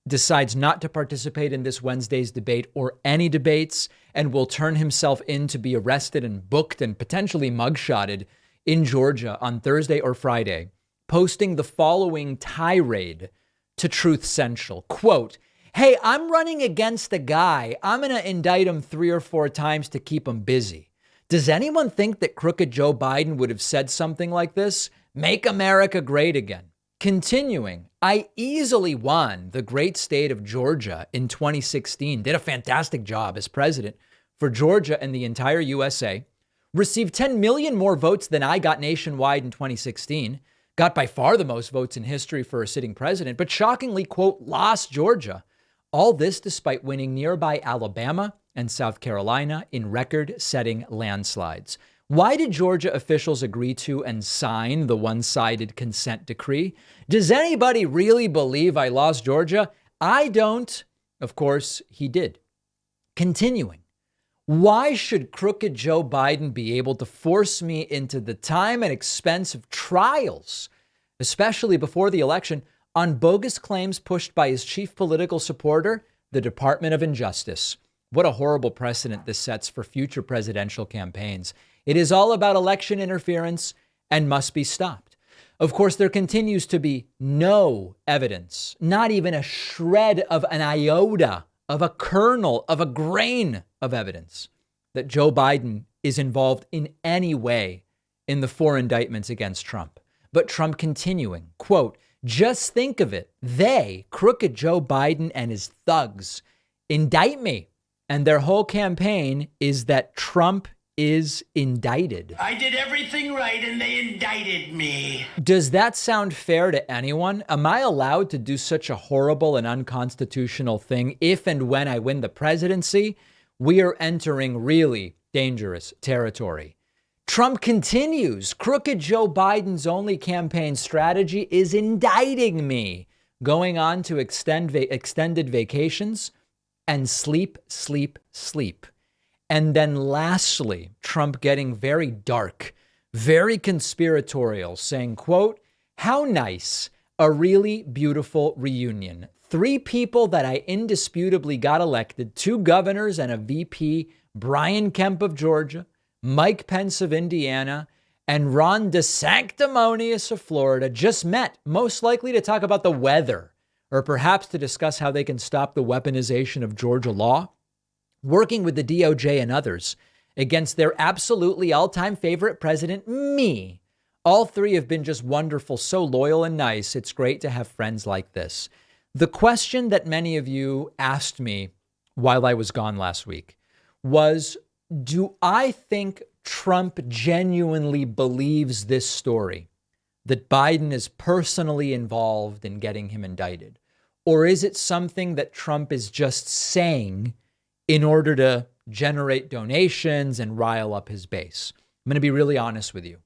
decides not to participate in this Wednesday's debate or any debates, and will turn himself in to be arrested and booked and potentially mugshotted in Georgia on Thursday or Friday, posting the following tirade to Truth Central. Quote, "Hey, I'm running against a guy. I'm going to indict him 3 or 4 times to keep him busy. Does anyone think that crooked Joe Biden would have said something like this? Make America great again." Continuing, "I easily won the great state of Georgia in 2016, did a fantastic job as president for Georgia and the entire USA, received 10 million more votes than I got nationwide in 2016, got by far the most votes in history for a sitting president, but shockingly, quote, lost Georgia. All this despite winning nearby Alabama and South Carolina in record-setting landslides. Why did Georgia officials agree to and sign the one-sided consent decree? Does anybody really believe I lost Georgia? I don't." Of course, he did. Continuing, "Why should crooked Joe Biden be able to force me into the time and expense of trials, especially before the election, on bogus claims pushed by his chief political supporter, the Department of Injustice?" What a horrible precedent this sets for future presidential campaigns. It is all about election interference and must be stopped. Of course, there continues to be no evidence, not even a shred of an iota of a kernel of a grain of evidence that Joe Biden is involved in any way in the 4 indictments against Trump. But Trump continuing, quote, "Just think of it. They, crooked Joe Biden and his thugs, indict me. And their whole campaign is that Trump is indicted. I did everything right and they indicted me." Does that sound fair to anyone? Am I allowed to do such a horrible and unconstitutional thing if and when I win the presidency? We are entering really dangerous territory. Trump continues. "Crooked Joe Biden's only campaign strategy is indicting me," going on to extended vacations and sleep. And then lastly, Trump getting very dark, very conspiratorial, saying, quote, "How nice, a really beautiful reunion. 3 people that I indisputably got elected, 2 governors and a VP, Brian Kemp of Georgia, Mike Pence of Indiana, and Ron DeSanctimonious of Florida just met, most likely to talk about the weather, or perhaps to discuss how they can stop the weaponization of Georgia law, working with the DOJ and others against their absolutely all-time favorite president, me. All 3 have been just wonderful, so loyal and nice. It's great to have friends like this." The question that many of you asked me while I was gone last week was, do I think Trump genuinely believes this story, that Biden is personally involved in getting him indicted? Or is it something that Trump is just saying in order to generate donations and rile up his base? I'm going to be really honest with you.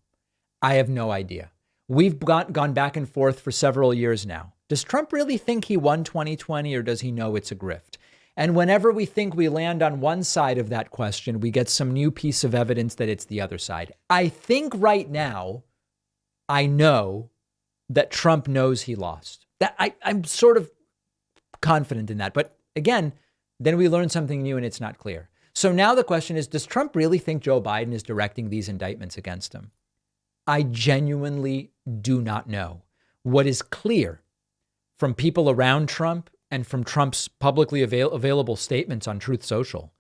I have no idea. We've gone back and forth for several years now. Does Trump really think he won 2020, or does he know it's a grift? And whenever we think we land on one side of that question, we get some new piece of evidence that it's the other side. I think right now, I know that Trump knows he lost. That I'm sort of confident in that. But again, then we learn something new and it's not clear. So now the question is, does Trump really think Joe Biden is directing these indictments against him? I genuinely do not know. What is clear from people around Trump and from Trump's publicly available statements on Truth Social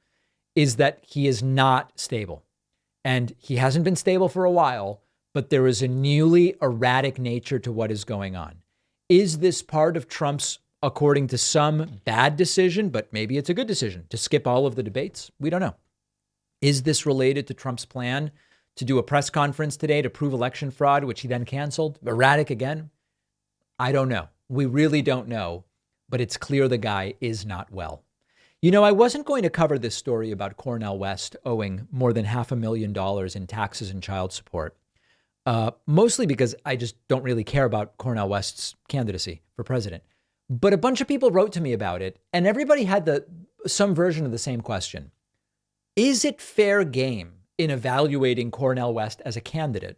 is that he is not stable. And he hasn't been stable for a while, but there is a newly erratic nature to what is going on. Is this part of Trump's, according to some, bad decision, but maybe it's a good decision, to skip all of the debates? We don't know. Is this related to Trump's plan to do a press conference today to prove election fraud, which he then canceled? Erratic again? I don't know. We really don't know, but it's clear the guy is not well. You know, I wasn't going to cover this story about Cornel West owing more than $500,000 in taxes and child support, mostly because I just don't really care about Cornel West's candidacy for president. But a bunch of people wrote to me about it, and everybody had some version of the same question. Is it fair game in evaluating Cornel West as a candidate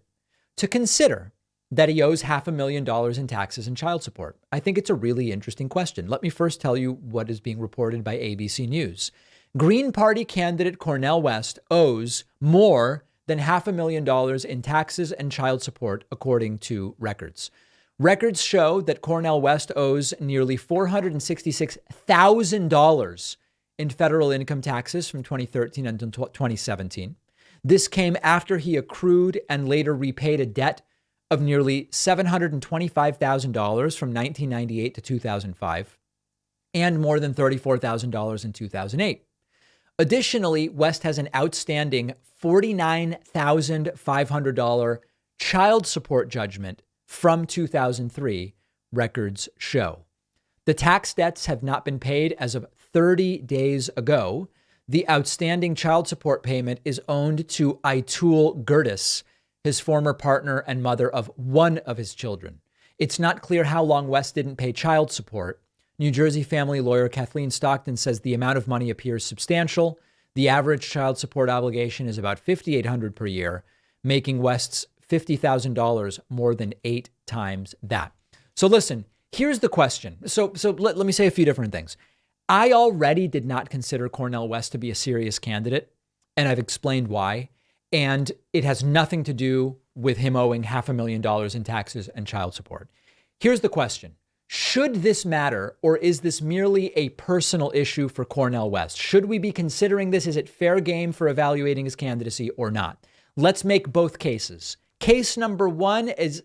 to consider that he owes $500,000 in taxes and child support? I think it's a really interesting question. Let me first tell you what is being reported by ABC News. Green Party candidate Cornel West owes more than $500,000 in taxes and child support, according to records. Records show that Cornel West owes nearly $466,000 in federal income taxes from 2013 until 2017. This came after he accrued and later repaid a debt of nearly $725,000 from 1998 to 2005, and more than $34,000 in 2008. Additionally, West has an outstanding $49,500 child support judgment from 2003, records show. The tax debts have not been paid as of 30 days ago. The outstanding child support payment is owed to Aitul Gertis, his former partner and mother of one of his children. It's not clear how long West didn't pay child support. New Jersey family lawyer Kathleen Stockton says the amount of money appears substantial. The average child support obligation is about $5,800 per year, making West's $50,000 more than 8 times that. So listen, here's the question. So let me say a few different things. I already did not consider Cornel West to be a serious candidate, and I've explained why. And it has nothing to do with him owing $500,000 in taxes and child support. Here's the question. Should this matter, or is this merely a personal issue for Cornel West? Should we be considering this? Is it fair game for evaluating his candidacy or not? Let's make both cases. Case number one is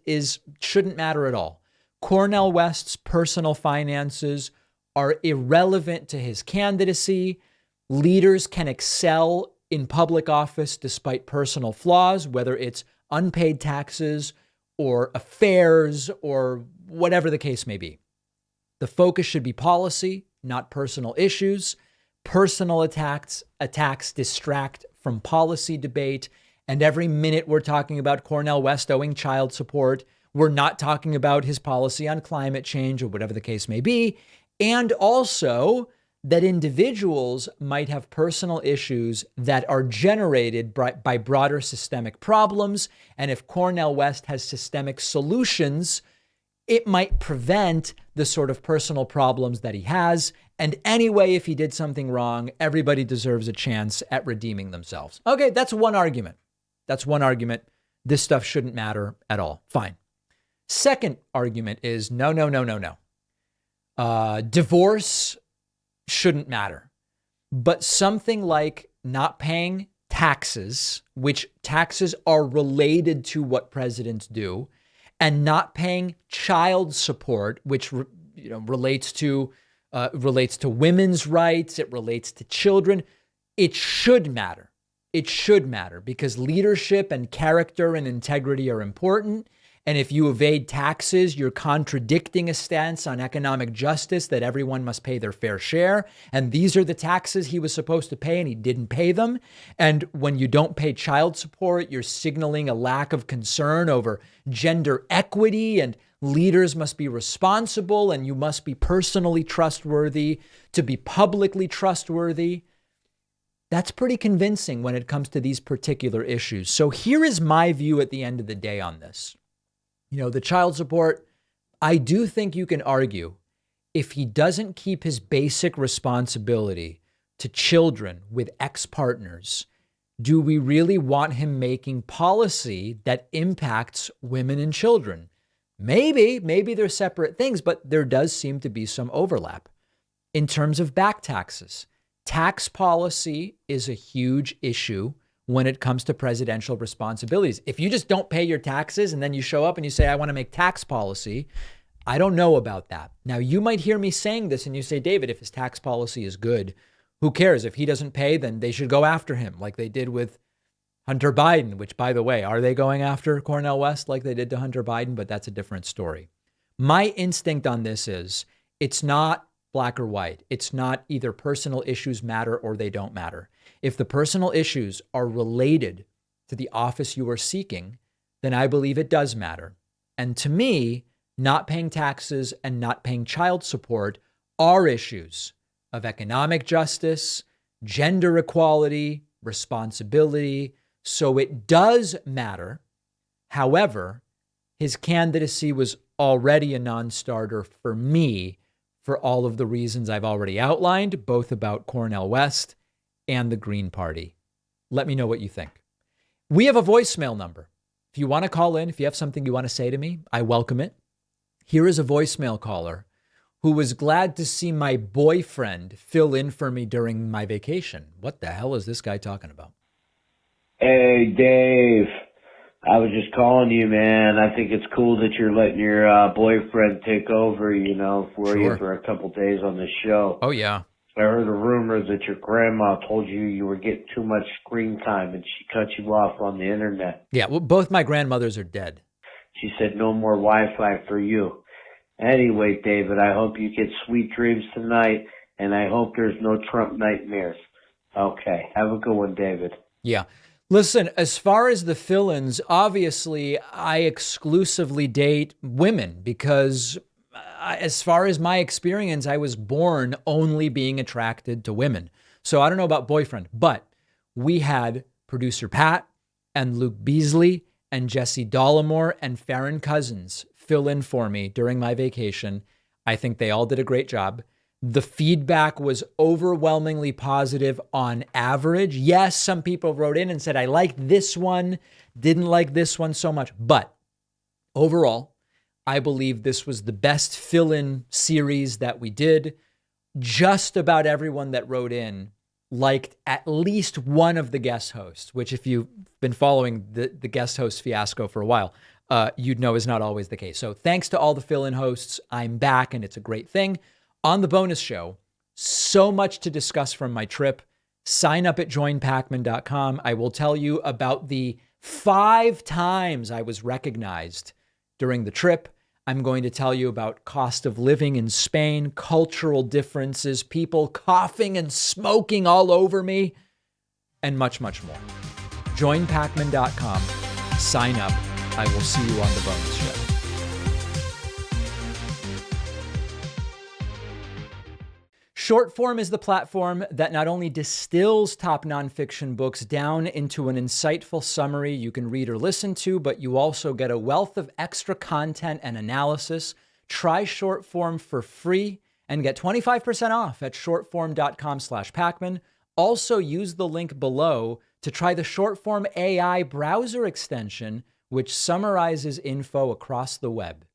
shouldn't matter at all. Cornel West's personal finances are irrelevant to his candidacy. Leaders can excel in public office despite personal flaws, whether it's unpaid taxes or affairs or whatever the case may be. The focus should be policy, not personal issues. Personal attacks distract from policy debate. And every minute we're talking about Cornel West owing child support, we're not talking about his policy on climate change or whatever the case may be. And also that individuals might have personal issues that are generated by broader systemic problems. And if Cornel West has systemic solutions, it might prevent the sort of personal problems that he has. And anyway, if he did something wrong, everybody deserves a chance at redeeming themselves. Okay, that's one argument. That's one argument. This stuff shouldn't matter at all. Fine. Second argument is no. Divorce shouldn't matter. But something like not paying taxes, which taxes are related to what presidents do, and not paying child support, which relates to women's rights, it relates to children. It should matter. It should matter because leadership and character and integrity are important. And if you evade taxes, you're contradicting a stance on economic justice that everyone must pay their fair share. And these are the taxes he was supposed to pay and he didn't pay them. And when you don't pay child support, you're signaling a lack of concern over gender equity, and leaders must be responsible and you must be personally trustworthy to be publicly trustworthy. That's pretty convincing when it comes to these particular issues. So here is my view at the end of the day on this. The child support, I do think you can argue if he doesn't keep his basic responsibility to children with ex-partners, Do we really want him making policy that impacts women and children? Maybe they're separate things, but there does seem to be some overlap. In terms of back taxes, tax policy is a huge issue when it comes to presidential responsibilities. If you just don't pay your taxes and then you show up and you say, I want to make tax policy, I don't know about that. Now, you might hear me saying this and you say, David, if his tax policy is good, who cares? If he doesn't pay, then they should go after him like they did with Hunter Biden, which, by the way, are they going after Cornel West like they did to Hunter Biden? But that's a different story. My instinct on this is it's not black or white. It's not either personal issues matter or they don't matter. If the personal issues are related to the office you are seeking, then I believe it does matter. And to me, not paying taxes and not paying child support are issues of economic justice, gender equality, responsibility. So it does matter. However, his candidacy was already a non-starter for me for all of the reasons I've already outlined, both about Cornel West and the Green Party. Let me know what you think. We have a voicemail number. If you want to call in, if you have something you want to say to me, I welcome it. Here is a voicemail caller who was glad to see my boyfriend fill in for me during my vacation. What the hell is this guy talking about? Hey, Dave. I was just calling you, man. I think it's cool that you're letting your boyfriend take over, for you for a couple days on the show. Oh, yeah. I heard a rumor that your grandma told you were getting too much screen time and she cut you off on the internet. Yeah, well, both my grandmothers are dead. She said no more Wi-Fi for you. Anyway, David, I hope you get sweet dreams tonight, and I hope there's no Trump nightmares. Okay, have a good one, David. Yeah. Listen, as far as the fill-ins, obviously, I exclusively date women because as far as my experience, I was born only being attracted to women. So I don't know about boyfriend, but we had producer Pat and Luke Beasley and Jesse Dollimore and Farron Cousins fill in for me during my vacation. I think they all did a great job. The feedback was overwhelmingly positive on average. Yes, some people wrote in and said, I liked this one, didn't like this one so much. But overall, I believe this was the best fill-in series that we did. Just about everyone that wrote in liked at least one of the guest hosts, which if you've been following the guest host fiasco for a while, you'd know is not always the case. So thanks to all the fill-in hosts. I'm back and it's a great thing. On the bonus show, so much to discuss from my trip. Sign up at joinpacman.com. I will tell you about the 5 times I was recognized during the trip. I'm going to tell you about cost of living in Spain, cultural differences, people coughing and smoking all over me, and much, much more. Joinpacman.com. Sign up. I will see you on the bonus show. Short form is the platform that not only distills top nonfiction books down into an insightful summary you can read or listen to, but you also get a wealth of extra content and analysis. Try short form for free and get 25% off at shortform.com/Pacman. Also use the link below to try the short form AI browser extension, which summarizes info across the web.